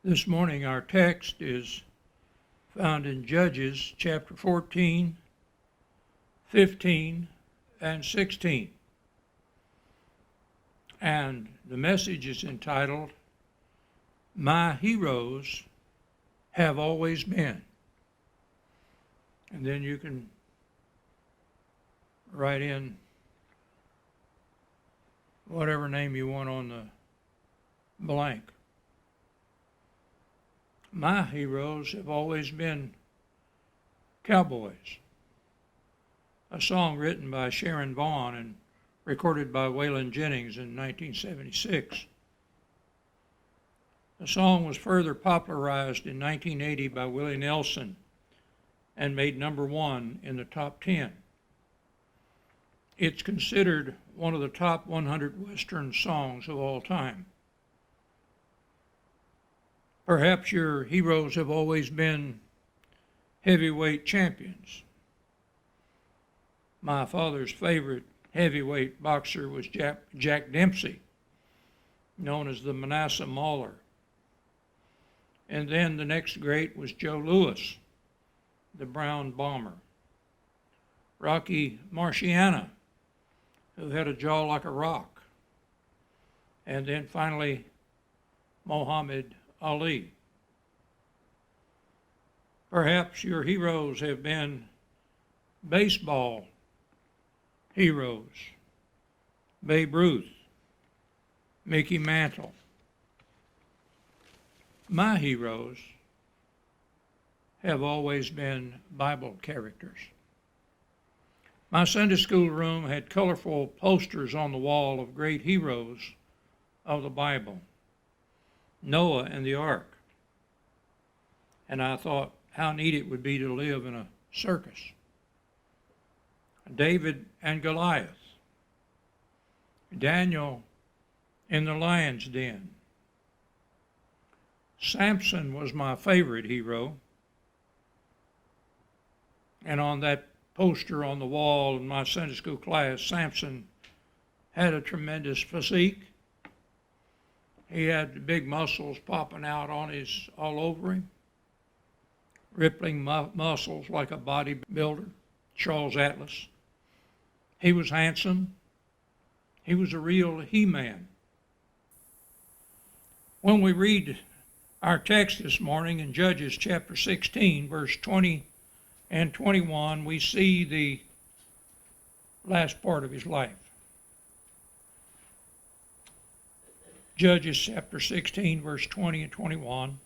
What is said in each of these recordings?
This morning our text is found in Judges chapter 14, 15, and 16. And the message is entitled, My Heroes Have Always Been. And then you can write in whatever name you want on the blank. My heroes have always been cowboys. A song written by Sharon Vaughn and recorded by Waylon Jennings in 1976. The song was further popularized in 1980 by Willie Nelson and made number one in the top 10. It's considered one of the top 100 Western songs of all time. Perhaps your heroes have always been heavyweight champions. My father's favorite heavyweight boxer was Jack Dempsey, known as the Manasseh Mauler. And then the next great was Joe Louis, the Brown Bomber. Rocky Marciano, who had a jaw like a rock. And then finally, Muhammad Ali. Perhaps your heroes have been baseball heroes. Babe Ruth, Mickey Mantle. My heroes have always been Bible characters. My Sunday school room had colorful posters on the wall of great heroes of the Bible. Noah and the ark. And I thought how neat it would be to live in a circus. David and Goliath. Daniel in the lion's den. Samson was my favorite hero. And on that poster on the wall in my Sunday school class, Samson had a tremendous physique. He had the big muscles popping out all over him, rippling muscles like a bodybuilder, Charles Atlas. He was handsome. He was a real he-man. When we read our text this morning in Judges chapter 16, verse 20 and 21, we see the last part of his life. Judges chapter 16, verse 20 and 21.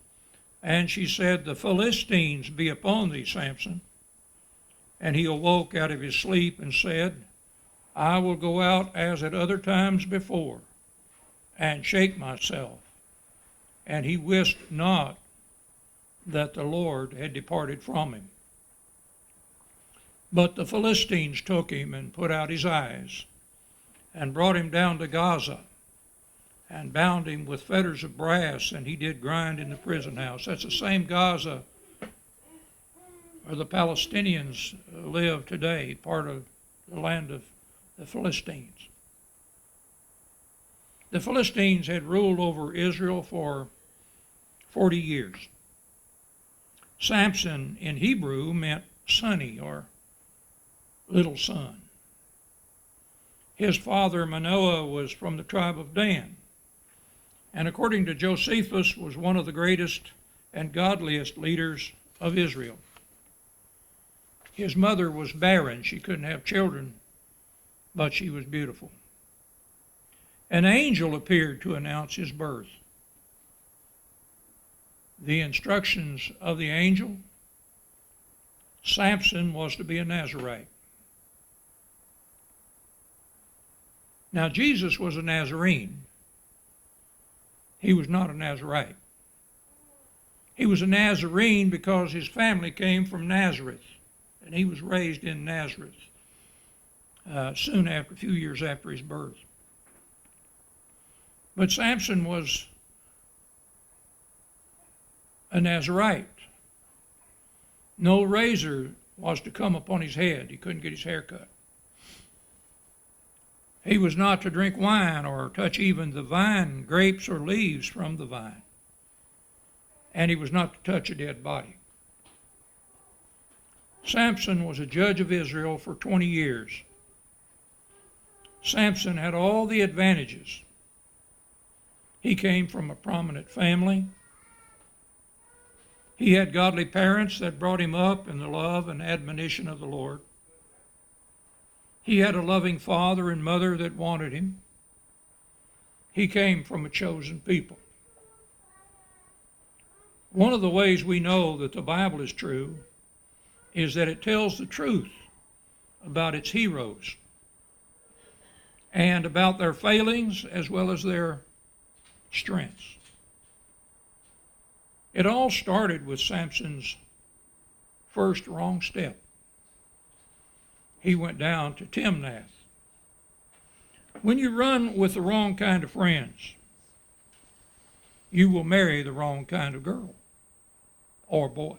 And she said, The Philistines be upon thee, Samson. And he awoke out of his sleep and said, I will go out as at other times before, and shake myself. And he wist not that the Lord had departed from him. But the Philistines took him and put out his eyes, and brought him down to Gaza, and bound him with fetters of brass, and he did grind in the prison house. That's the same Gaza where the Palestinians live today, part of the land of the Philistines. The Philistines had ruled over Israel for 40 years. Samson in Hebrew meant sonny or little son. His father Manoah was from the tribe of Dan, and according to Josephus was one of the greatest and godliest leaders of Israel. His mother was barren. She couldn't have children, but she was beautiful. An angel appeared to announce his birth. The instructions of the angel, Samson was to be a Nazarite. Now, Jesus was a Nazarene. He was not a Nazarite. He was a Nazarene because his family came from Nazareth, and he was raised in Nazareth soon after, a few years after his birth. But Samson was a Nazarite. No razor was to come upon his head. He couldn't get his hair cut. He was not to drink wine or touch even the vine, grapes or leaves from the vine. and he was not to touch a dead body. Samson was a judge of Israel for 20 years. Samson had all the advantages. He came from a prominent family. He had godly parents that brought him up in the love and admonition of the Lord. He had a loving father and mother that wanted him. He came from a chosen people. One of the ways we know that the Bible is true is that it tells the truth about its heroes and about their failings as well as their strengths. It all started with Samson's first wrong step. He went down to Timnath. When you run with the wrong kind of friends, you will marry the wrong kind of girl or boy.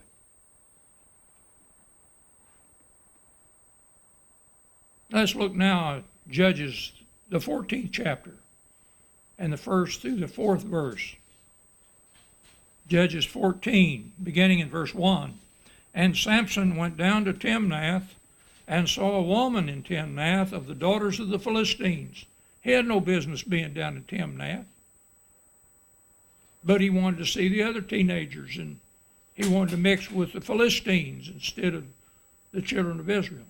Let's look now at Judges, the 14th chapter, and the 1st through the 4th verse. Judges 14, beginning in verse 1. And Samson went down to Timnath and saw a woman in Timnath of the daughters of the Philistines. He had no business being down in Timnath, but he wanted to see the other teenagers, and he wanted to mix with the Philistines instead of the children of Israel.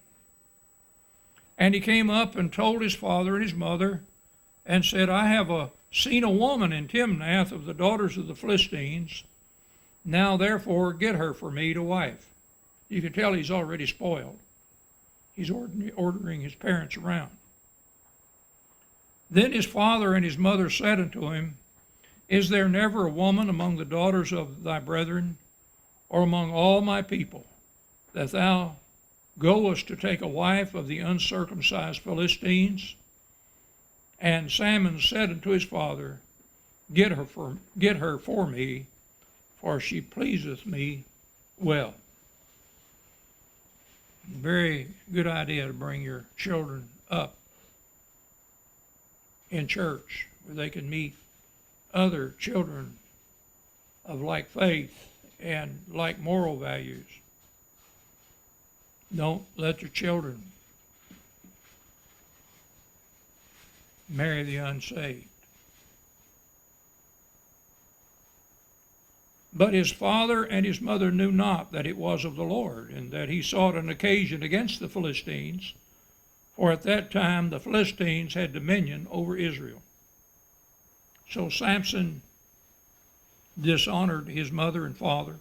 And he came up and told his father and his mother and said, I have seen a woman in Timnath of the daughters of the Philistines. Now therefore get her for me to wife. You can tell he's already spoiled. He's ordering his parents around. Then his father and his mother said unto him, Is there never a woman among the daughters of thy brethren, or among all my people, that thou goest to take a wife of the uncircumcised Philistines? And Samson said unto his father, Get her for me, for she pleaseth me well. Very good idea to bring your children up in church where they can meet other children of like faith and like moral values. Don't let your children marry the unsaved. But his father and his mother knew not that it was of the Lord, and that he sought an occasion against the Philistines, for at that time the Philistines had dominion over Israel. So Samson dishonored his mother and father.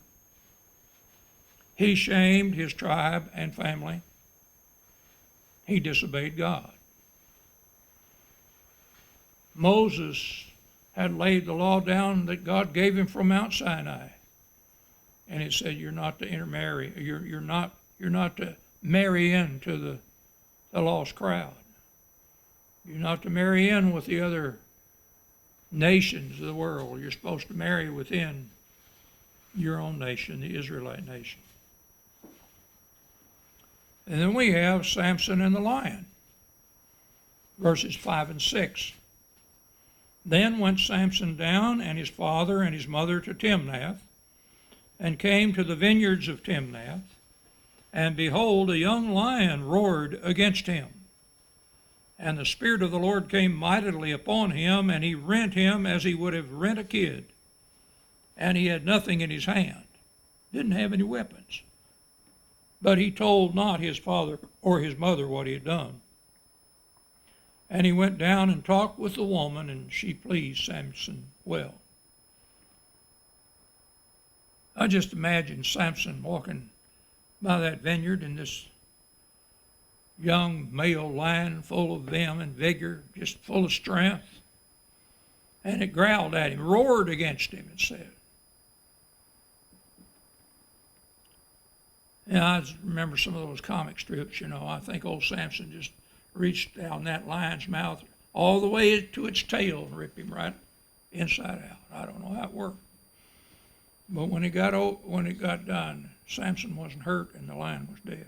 He shamed his tribe and family. He disobeyed God. Moses had laid the law down that God gave him from Mount Sinai, and it said you're not to intermarry. You're not to marry into the lost crowd. You're not to marry in with the other nations of the world. You're supposed to marry within your own nation, the Israelite nation. And then we have Samson and the lion, verses 5 and 6. Then went Samson down and his father and his mother to Timnath, and came to the vineyards of Timnath, and behold, a young lion roared against him. And the Spirit of the Lord came mightily upon him, and he rent him as he would have rent a kid. And he had nothing in his hand, didn't have any weapons. But he told not his father or his mother what he had done. And he went down and talked with the woman, and she pleased Samson well. I just imagine Samson walking by that vineyard, and this young male lion full of vim and vigor, just full of strength. And it growled at him, roared against him, it said. And I remember some of those comic strips, I think old Samson just reached down that lion's mouth all the way to its tail and ripped him right inside out. I don't know how it worked. But when it got done, Samson wasn't hurt and the lion was dead.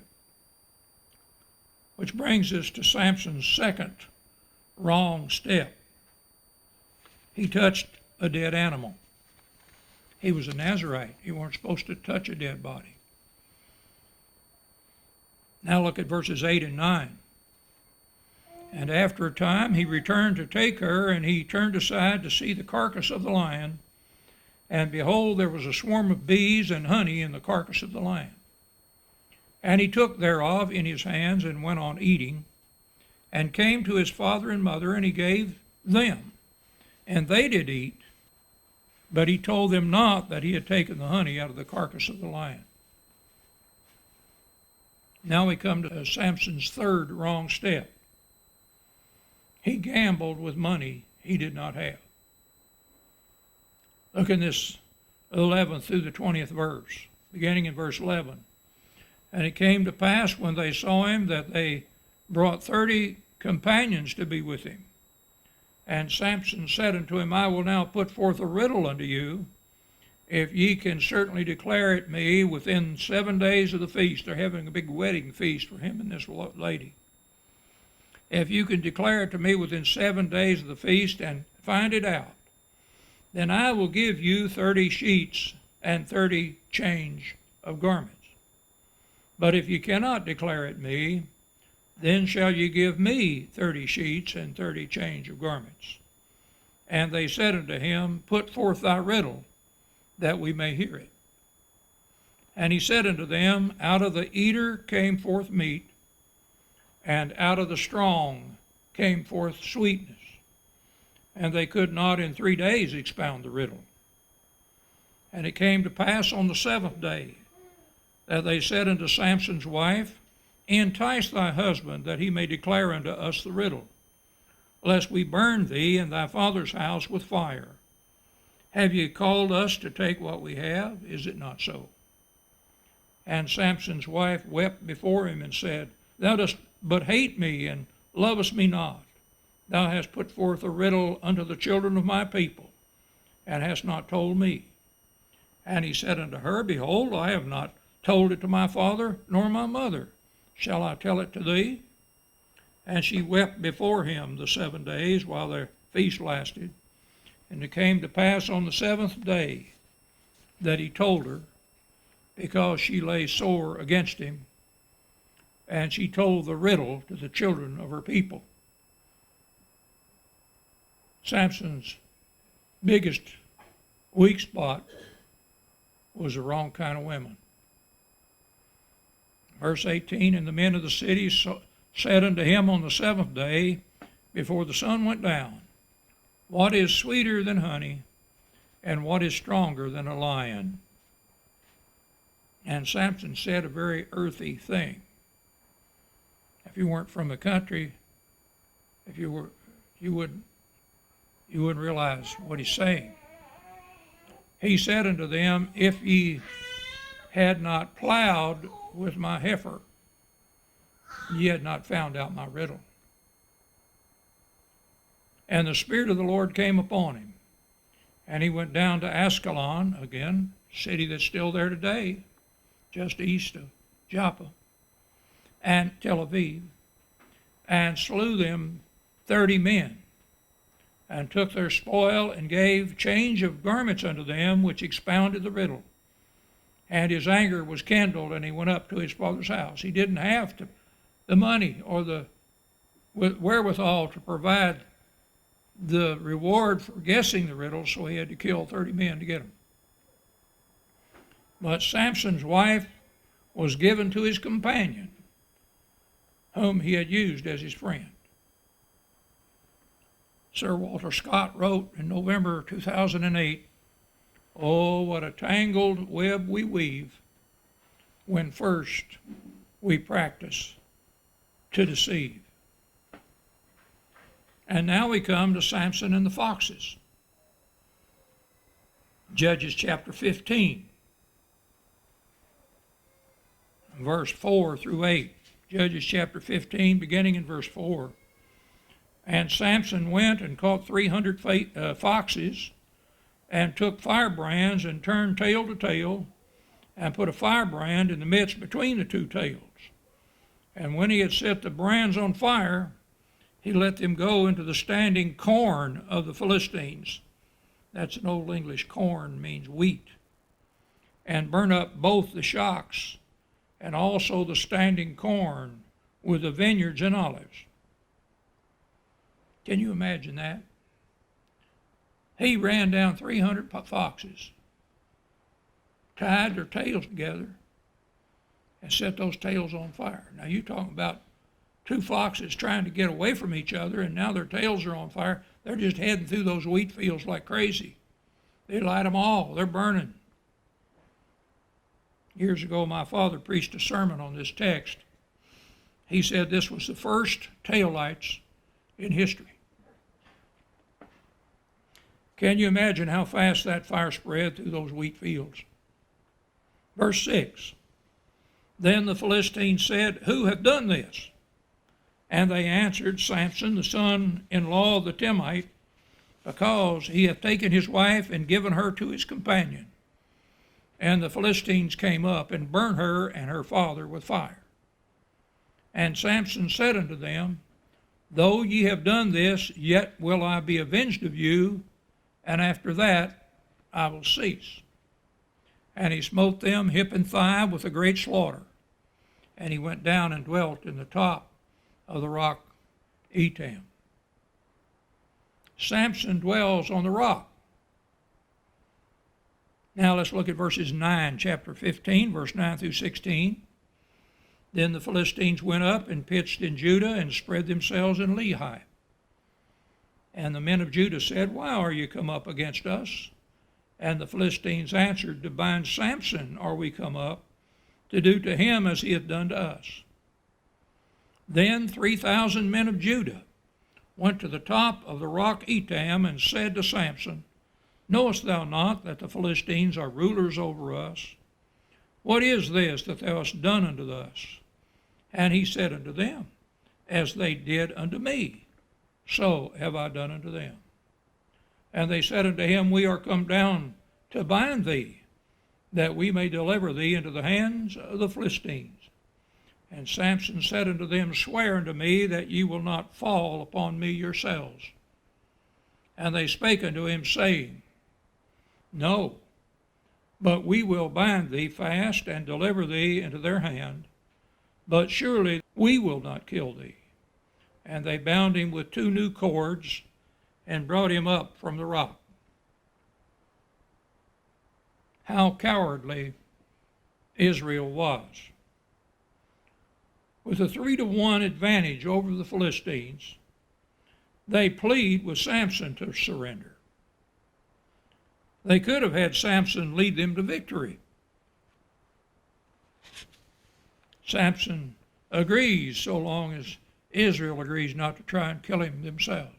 Which brings us to Samson's second wrong step. He touched a dead animal. He was a Nazarite. You weren't supposed to touch a dead body. Now look at verses 8 and 9. And after a time he returned to take her, and he turned aside to see the carcass of the lion. And behold, there was a swarm of bees and honey in the carcass of the lion. And he took thereof in his hands and went on eating, and came to his father and mother, and he gave them. And they did eat, but he told them not that he had taken the honey out of the carcass of the lion. Now we come to Samson's third wrong step. He gambled with money he did not have. Look in this 11th through the 20th verse, beginning in verse 11. And it came to pass when they saw him that they brought 30 companions to be with him. And Samson said unto him, I will now put forth a riddle unto you, if ye can certainly declare it me within 7 days of the feast. They're having a big wedding feast for him and this lady. If you can declare it to me within 7 days of the feast and find it out, then I will give you 30 sheets and 30 change of garments. But if you cannot declare it me, then shall you give me 30 sheets and 30 change of garments. And they said unto him, Put forth thy riddle, that we may hear it. And he said unto them, Out of the eater came forth meat, and out of the strong came forth sweetness. And they could not in 3 days expound the riddle. And it came to pass on the 7th day, that they said unto Samson's wife, Entice thy husband, that he may declare unto us the riddle, lest we burn thee and thy father's house with fire. Have ye called us to take what we have? Is it not so? And Samson's wife wept before him and said, Thou dost but hate me and lovest me not. Thou hast put forth a riddle unto the children of my people, and hast not told me. And he said unto her, Behold, I have not told it to my father nor my mother. Shall I tell it to thee? And she wept before him the 7 days while their feast lasted. And it came to pass on the 7th day that he told her, because she lay sore against him, and she told the riddle to the children of her people. Samson's biggest weak spot was the wrong kind of women. Verse 18, And the men of the city said unto him on the 7th day, before the sun went down, What is sweeter than honey, and what is stronger than a lion? And Samson said a very earthy thing. If you weren't from the country, you wouldn't realize what he's saying. He said unto them, If ye had not plowed with my heifer, ye had not found out my riddle. And the Spirit of the Lord came upon him, and he went down to Ascalon, again, city that's still there today, just east of Joppa, and Tel Aviv, and slew them 30 men, and took their spoil, and gave change of garments unto them, which expounded the riddle. And his anger was kindled, and he went up to his father's house. He didn't have the money or the wherewithal to provide the reward for guessing the riddle, so he had to kill 30 men to get them. But Samson's wife was given to his companion, whom he had used as his friend. Sir Walter Scott wrote in November 2008, Oh, what a tangled web we weave when first we practice to deceive. And now we come to Samson and the foxes. Judges chapter 15, verse 4 through 8. Judges chapter 15, beginning in verse 4. And Samson went and caught 300 foxes, and took firebrands, and turned tail to tail, and put a firebrand in the midst between the two tails. And when he had set the brands on fire, he let them go into the standing corn of the Philistines, That's an old English corn, means wheat. And burn up both the shocks and also the standing corn with the vineyards and olives. Can you imagine that? He ran down 300 foxes, tied their tails together, and set those tails on fire. Now you're talking about two foxes trying to get away from each other, and now their tails are on fire. They're just heading through those wheat fields like crazy. They light them all. They're burning. Years ago, my father preached a sermon on this text. He said this was the first taillights in history. Can you imagine how fast that fire spread through those wheat fields? Verse 6, then the Philistines said, who hath done this? And they answered, Samson, the son-in-law of the Timnite, because he hath taken his wife and given her to his companion. And the Philistines came up and burnt her and her father with fire. And Samson said unto them, though ye have done this, yet will I be avenged of you, and after that I will cease. And he smote them hip and thigh with a great slaughter. And he went down and dwelt in the top of the rock Etam. Samson dwells on the rock. Now let's look at verses 9, chapter 15, verse 9 through 16. Then the Philistines went up and pitched in Judah and spread themselves in Lehi. And the men of Judah said, why are you come up against us? And the Philistines answered, to bind Samson are we come up, to do to him as he hath done to us. Then 3,000 men of Judah went to the top of the rock Etam and said to Samson, knowest thou not that the Philistines are rulers over us? What is this that thou hast done unto us? And he said unto them, as they did unto me, so have I done unto them. And they said unto him, we are come down to bind thee, that we may deliver thee into the hands of the Philistines. And Samson said unto them, swear unto me that ye will not fall upon me yourselves. And they spake unto him, saying, no, but we will bind thee fast and deliver thee into their hand, but surely we will not kill thee. And they bound him with 2 new cords and brought him up from the rock. How cowardly Israel was. With a 3-1 advantage over the Philistines, they plead with Samson to surrender. They could have had Samson lead them to victory. Samson agrees so long as Israel agrees not to try and kill him themselves.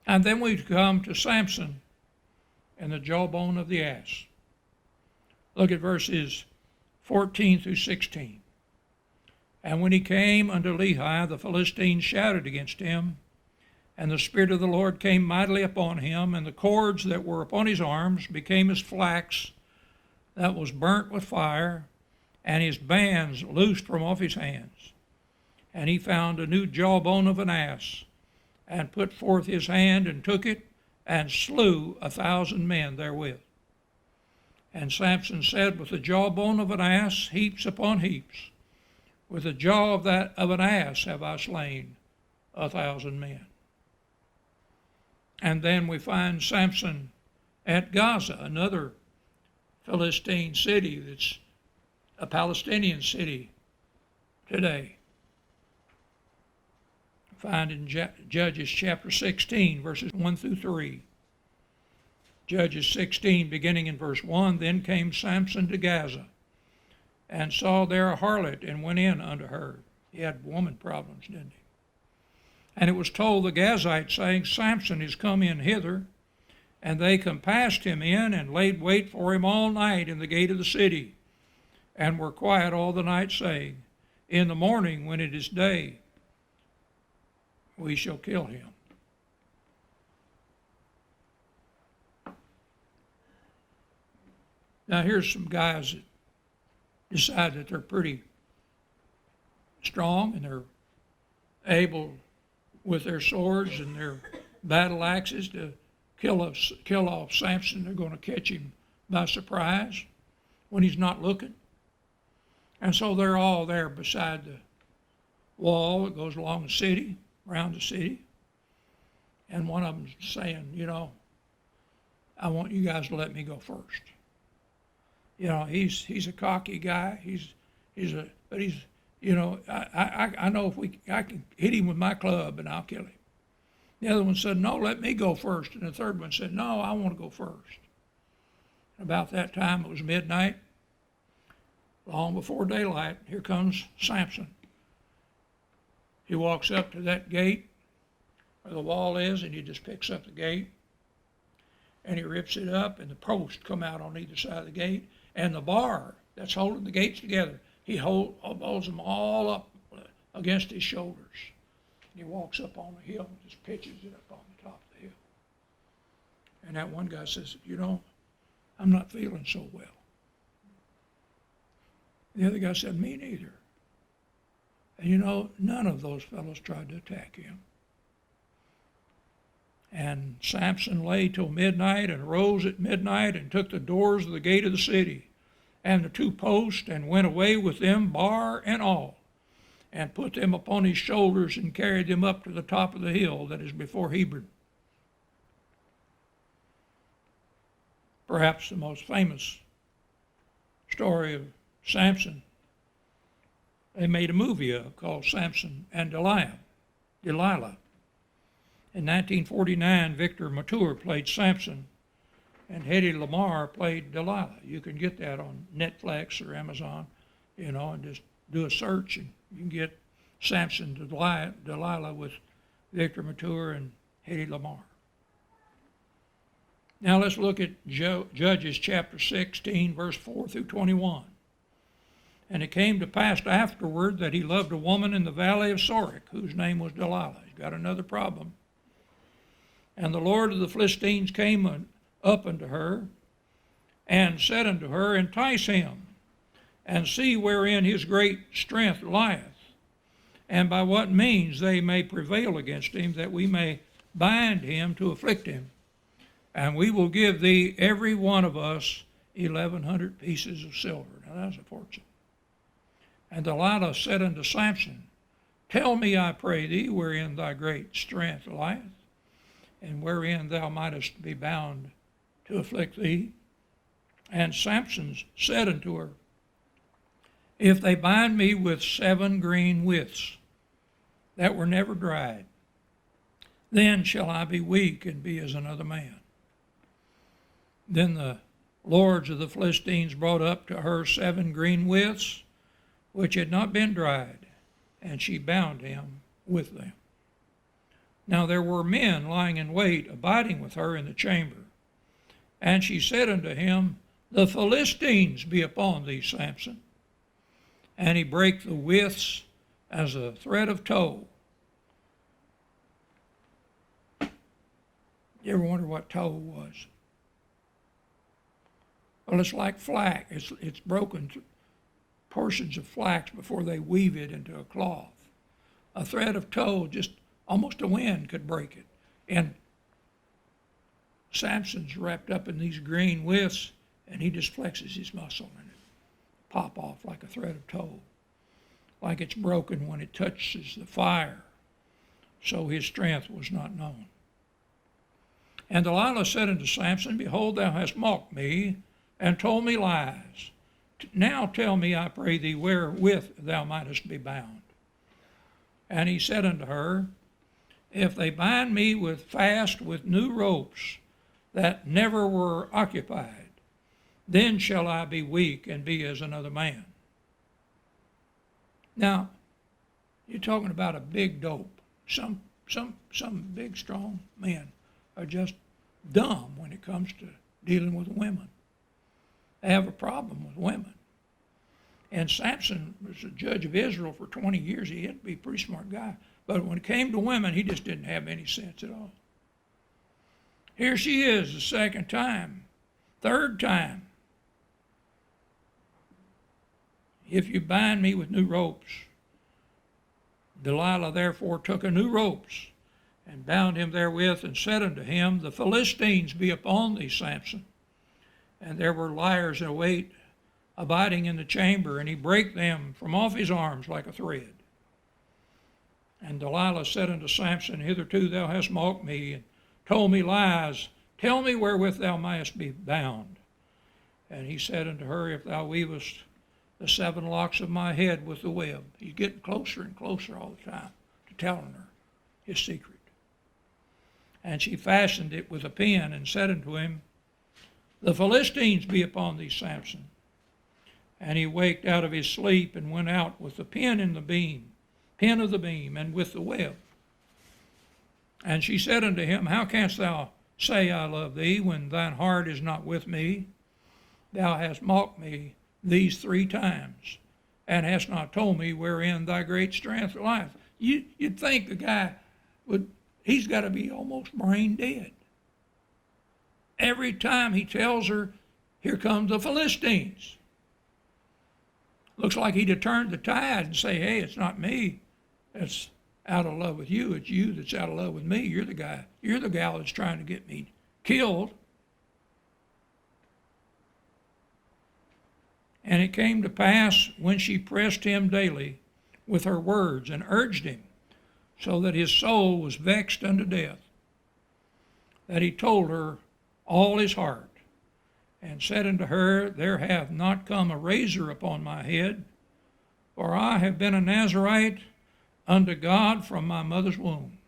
And then we come to Samson and the jawbone of the ass. Look at verses 14 through 16. And when he came unto Lehi, the Philistines shouted against him, and the Spirit of the Lord came mightily upon him, and the cords that were upon his arms became as flax that was burnt with fire, and his bands loosed from off his hands. And he found a new jawbone of an ass, and put forth his hand, and took it, and slew 1,000 men therewith. And Samson said, with the jawbone of an ass, heaps upon heaps, with the jaw of an ass have I slain 1,000 men. And then we find Samson at Gaza, another Philistine city that's a Palestinian city today. Find in Judges chapter 16, verses 1 through 3. Judges 16, beginning in verse 1, then came Samson to Gaza, and saw there a harlot, and went in unto her. He had woman problems, didn't he? And it was told the Gazites, saying, Samson is come in hither. And they compassed him in, and laid wait for him all night in the gate of the city, and were quiet all the night, saying, in the morning, when it is day, we shall kill him. Now here's some guys that decide that they're pretty strong and they're able with their swords and their battle axes to kill off Samson. They're going to catch him by surprise when he's not looking. And so they're all there beside the wall that goes along the city, around the city. And one of them's saying, I want you guys to let me go first. He's a cocky guy. I know I can hit him with my club and I'll kill him. The other one said, no, let me go first. And the third one said, no, I want to go first. About that time, it was midnight. Long before daylight, here comes Samson. He walks up to that gate where the wall is, and he just picks up the gate, and he rips it up, and the posts come out on either side of the gate, and the bar that's holding the gates together, he holds them all up against his shoulders. He walks up on the hill and just pitches it up on the top of the hill. And that one guy says, I'm not feeling so well. The other guy said, me neither. And none of those fellows tried to attack him. And Samson lay till midnight and arose at midnight and took the doors of the gate of the city and the two posts and went away with them, bar and all, and put them upon his shoulders and carried them up to the top of the hill that is before Hebron. Perhaps the most famous story of Samson, they made a movie of called Samson and Delilah. In 1949, Victor Mature played Samson, and Hedy Lamarr played Delilah. You can get that on Netflix or Amazon, and just do a search, and you can get Samson Delilah with Victor Mature and Hedy Lamarr. Now let's look at Judges chapter 16, verse 4 through 21. And it came to pass afterward that he loved a woman in the valley of Sorek, whose name was Delilah. He's got another problem. And the Lord of the Philistines came up unto her, and said unto her, entice him, and see wherein his great strength lieth, and by what means they may prevail against him, that we may bind him to afflict him. And we will give thee, every one of us, 1,100 pieces of silver. Now that's a fortune. And Delilah said unto Samson, tell me, I pray thee, wherein thy great strength lieth, and wherein thou mightest be bound to afflict thee. And Samson said unto her, if they bind me with 7 green withs that were never dried, then shall I be weak and be as another man. Then the lords of the Philistines brought up to her 7 green withs, which had not been dried, and she bound him with them. Now there were men lying in wait, abiding with her in the chamber. And she said unto him, the Philistines be upon thee, Samson. And he brake the withs as a thread of tow. You ever wonder what tow was? Well, it's like flax. It's broken portions of flax before they weave it into a cloth. A thread of tow, just almost a wind could break it. And Samson's wrapped up in these green withs, and he just flexes his muscle, and it pop off like a thread of tow, like it's broken when it touches the fire. So his strength was not known. And Delilah said unto Samson, behold, thou hast mocked me, and told me lies. Now tell me, I pray thee, wherewith thou mightest be bound. And he said unto her, if they bind me fast with new ropes that never were occupied, then shall I be weak and be as another man. Now, you're talking about a big dope. Some big, strong men are just dumb when it comes to dealing with women. They have a problem with women. And Samson was a judge of Israel for 20 years. He had to be a pretty smart guy. But when it came to women, he just didn't have any sense at all. Here she is the second time, third time. If you bind me with new ropes. Delilah therefore took a new ropes and bound him therewith, and said unto him, The Philistines be upon thee, Samson. And there were liars in wait, abiding in the chamber, and he brake them from off his arms like a thread. And Delilah said unto Samson, Hitherto thou hast mocked me, and told me lies. Tell me wherewith thou mayest be bound. And he said unto her, If thou weavest the 7 locks of my head with the web. He's getting closer and closer all the time to telling her his secret. And she fastened it with a pin, and said unto him, The Philistines be upon thee, Samson. And he waked out of his sleep, and went out with the pin in the beam, pin of the beam, and with the web. And she said unto him, How canst thou say, I love thee, when thine heart is not with me? Thou hast mocked me these 3 times, and hast not told me wherein thy great strength lieth. You'd think the guy he's got to be almost brain dead. Every time he tells her, here comes the Philistines. Looks like he'd have turned the tide and say, hey, it's not me that's out of love with you. It's you that's out of love with me. You're the gal that's trying to get me killed. And it came to pass, when she pressed him daily with her words, and urged him, so that his soul was vexed unto death, that he told her all his heart, and said unto her, There hath not come a razor upon my head, for I have been a Nazarite unto God from my mother's womb.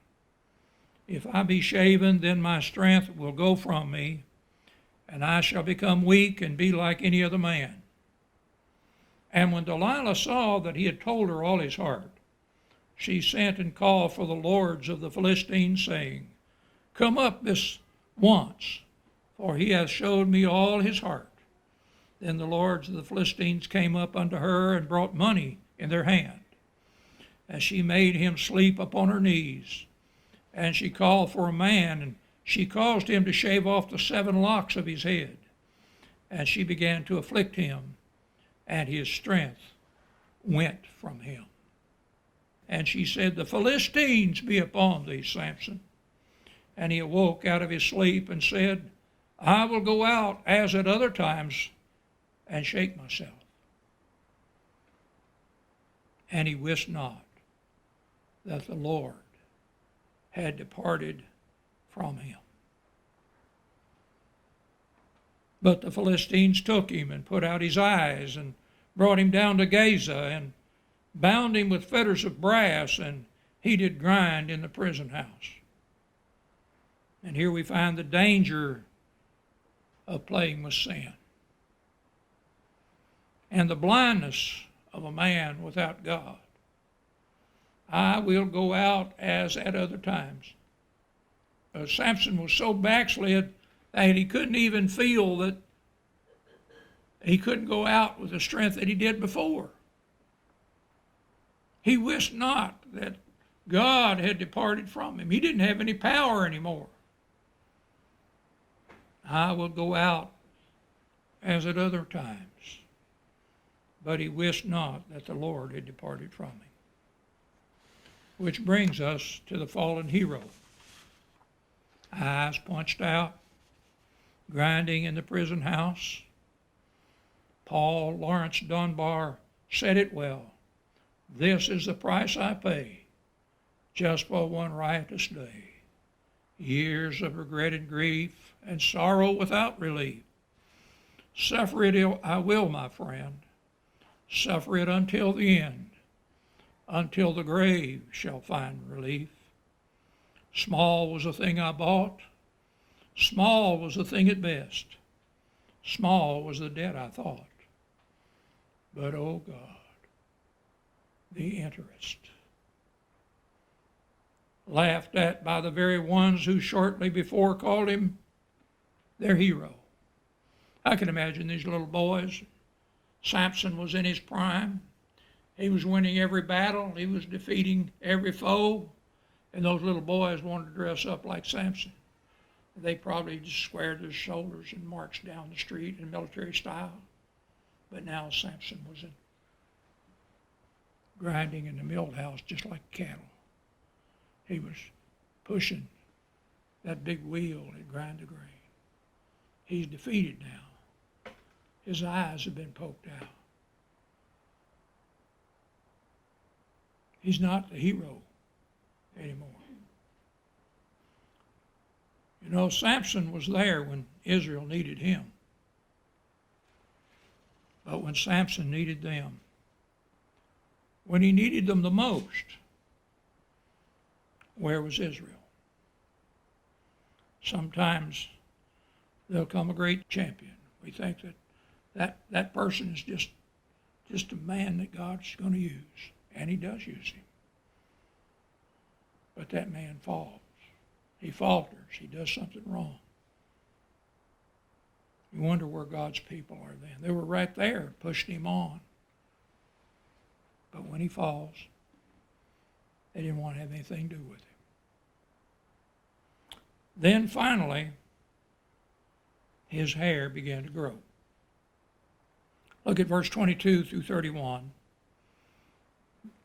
If I be shaven, then my strength will go from me, and I shall become weak and be like any other man. And when Delilah saw that he had told her all his heart, she sent and called for the lords of the Philistines, saying, Come up this once, for he hath showed me all his heart. Then the lords of the Philistines came up unto her, and brought money in their hand. And she made him sleep upon her knees. And she called for a man, and she caused him to shave off the 7 locks of his head. And she began to afflict him, and his strength went from him. And she said, The Philistines be upon thee, Samson. And he awoke out of his sleep, and said, I will go out as at other times, and shake myself. And he wist not that the Lord had departed from him. But the Philistines took him, and put out his eyes, and brought him down to Gaza, and bound him with fetters of brass, and he did grind in the prison house. And here we find the danger of playing with sin, and the blindness of a man without God. I will go out as at other times. Samson was so backslid that he couldn't even feel that he couldn't go out with the strength that he did before. He wist not that God had departed from him. He didn't have any power anymore. I will go out as at other times. But he wist not that the Lord had departed from him. Which brings us to the fallen hero. Eyes punched out, grinding in the prison house. Paul Lawrence Dunbar said it well. This is the price I pay just for one riotous day. Years of regret and grief and sorrow without relief. Suffer it I will, my friend. Suffer it until the end, until the grave shall find relief. Small was the thing I bought. Small was the thing at best. Small was the debt I thought. But, oh God, the interest. Laughed at by the very ones who shortly before called him their hero. I can imagine these little boys. Samson was in his prime. He was winning every battle. He was defeating every foe. And those little boys wanted to dress up like Samson. They probably just squared their shoulders and marched down the street in military style. But now Samson was grinding in the mill house just like cattle. He was pushing that big wheel that grind the grain. He's defeated now. His eyes have been poked out. He's not the hero anymore. You know, Samson was there when Israel needed him. But when Samson needed them, when he needed them the most, where was Israel? Sometimes there'll come a great champion. We think that person is just a man that God's going to use, and he does use him. But that man falls. He falters. He does something wrong. You wonder where God's people are then. They were right there pushing him on. But when he falls, they didn't want to have anything to do with him. Then finally, his hair began to grow. Look at verse 22 through 31,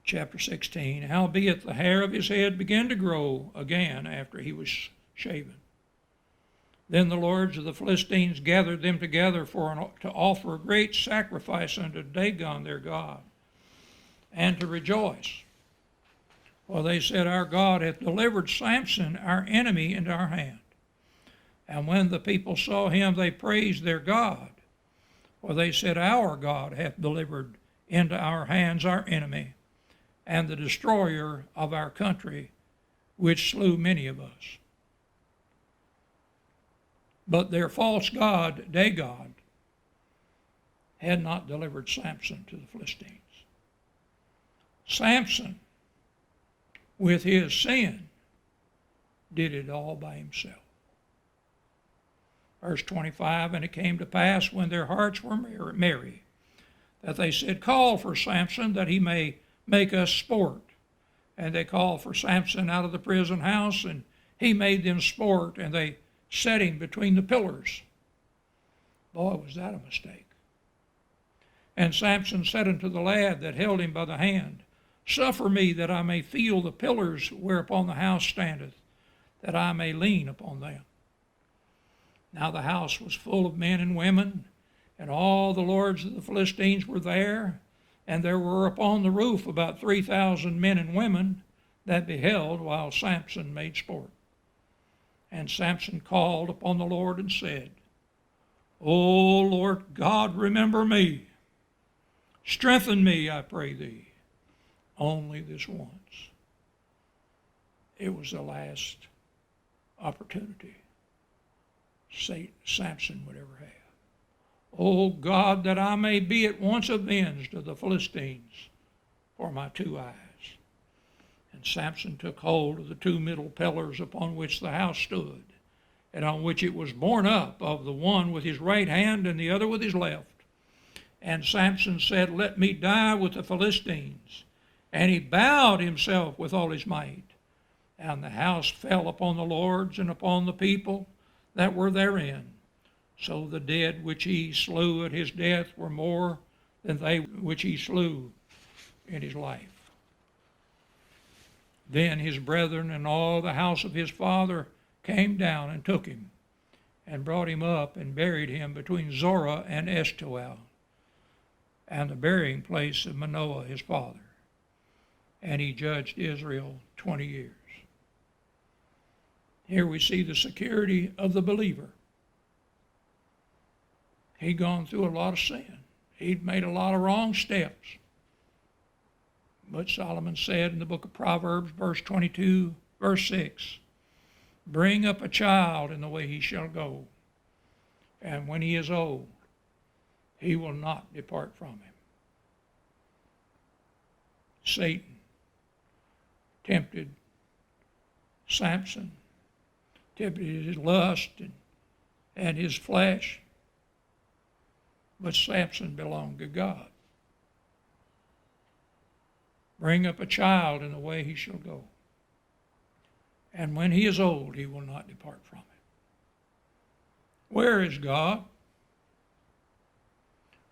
chapter 16. Howbeit the hair of his head began to grow again after he was shaven. Then the lords of the Philistines gathered them together to offer a great sacrifice unto Dagon their god, and to rejoice. For they said, Our God hath delivered Samson, our enemy, into our hand. And when the people saw him, they praised their God. For they said, Our God hath delivered into our hands our enemy, and the destroyer of our country, which slew many of us. But their false god, Dagon, had not delivered Samson to the Philistines. Samson, with his sin, did it all by himself. Verse 25, And it came to pass when their hearts were merry, that they said, Call for Samson, that he may make us sport. And they called for Samson out of the prison house, and he made them sport, and they set him between the pillars. Boy, was that a mistake. And Samson said unto the lad that held him by the hand, Suffer me that I may feel the pillars whereupon the house standeth, that I may lean upon them. Now the house was full of men and women, and all the lords of the Philistines were there, and there were upon the roof about 3,000 men and women that beheld while Samson made sport. And Samson called upon the Lord and said, O Lord God, remember me. Strengthen me, I pray thee, only this once. It was the last opportunity Samson would ever have. O God, that I may be at once avenged of the Philistines for my 2 eyes. And Samson took hold of the 2 middle pillars upon which the house stood, and on which it was borne up, of the one with his right hand and the other with his left. And Samson said, Let me die with the Philistines. And he bowed himself with all his might. And the house fell upon the lords and upon the people that were therein. So the dead which he slew at his death were more than they which he slew in his life. Then his brethren and all the house of his father came down and took him, and brought him up and buried him between Zorah and Eshtaol, and the burying place of Manoah his father. And he judged Israel 20 years. Here we see the security of the believer. He'd gone through a lot of sin. He'd made a lot of wrong steps. But Solomon said in the book of Proverbs, verse 22, verse 6, Bring up a child in the way he shall go, and when he is old, he will not depart from him. Satan tempted Samson, tempted his lust and his flesh, but Samson belonged to God. Bring up a child in the way he shall go, and when he is old, he will not depart from it. Where is God?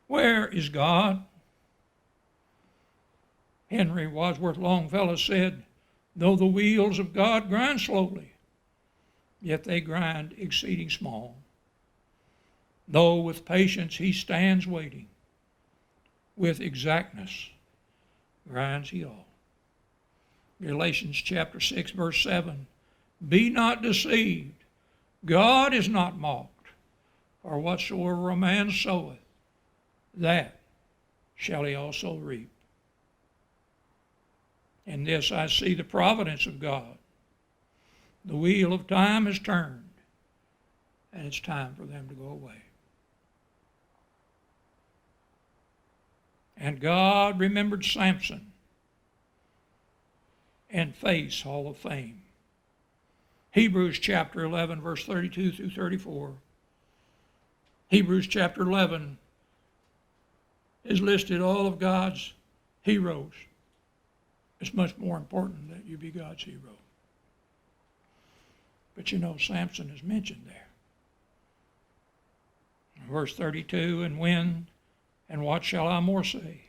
Where is God? Henry Wadsworth Longfellow said, Though the wheels of God grind slowly, yet they grind exceeding small. Though with patience he stands waiting, with exactness grinds he all. Galatians chapter 6, verse 7. Be not deceived. God is not mocked. For whatsoever a man soweth, that shall he also reap. In this I see the providence of God. The wheel of time has turned, and it's time for them to go away. And God remembered Samson in Faith's Hall of Fame. Hebrews chapter 11, verse 32 through 34. Hebrews chapter 11 is listed all of God's heroes. It's much more important that you be God's hero. But you know, Samson is mentioned there. Verse 32, and when and what shall I more say?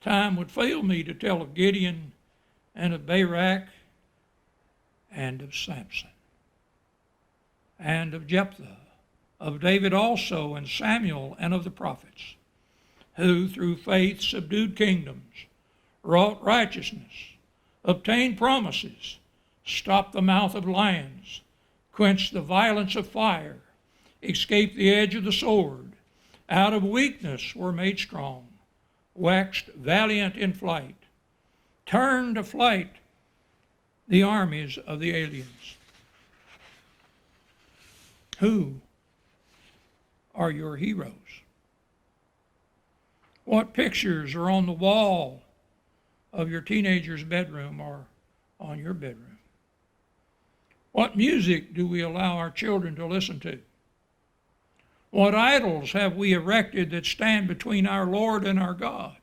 Time would fail me to tell of Gideon and of Barak and of Samson and of Jephthah, of David also and Samuel and of the prophets, who through faith subdued kingdoms, wrought righteousness, obtained promises, stopped the mouth of lions, quenched the violence of fire, escaped the edge of the sword, out of weakness were made strong, waxed valiant in flight, turned to flight the armies of the aliens. Who are your heroes? What pictures are on the wall of your teenager's bedroom or on your bedroom? What music do we allow our children to listen to? What idols have we erected that stand between our Lord and our God?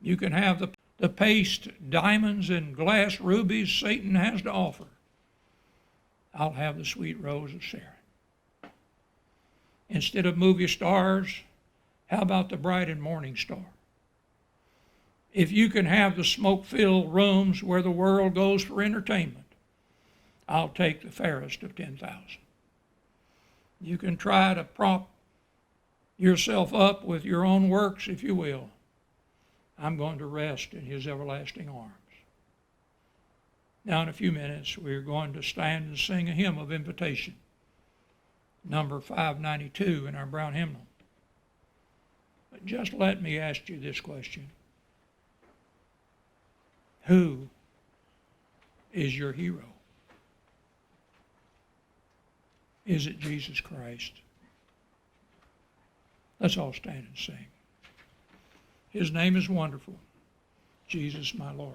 You can have the paste diamonds and glass rubies Satan has to offer. I'll have the sweet rose of Sharon. Instead of movie stars, how about the bright and morning star? If you can have the smoke-filled rooms where the world goes for entertainment, I'll take the fairest of 10,000. You can try to prop yourself up with your own works, if you will. I'm going to rest in his everlasting arms. Now, in a few minutes, we're going to stand and sing a hymn of invitation, number 592 in our brown hymnal. But just let me ask you this question. Who is your hero? Is it Jesus Christ? Let's all stand and sing. His name is wonderful, Jesus my Lord.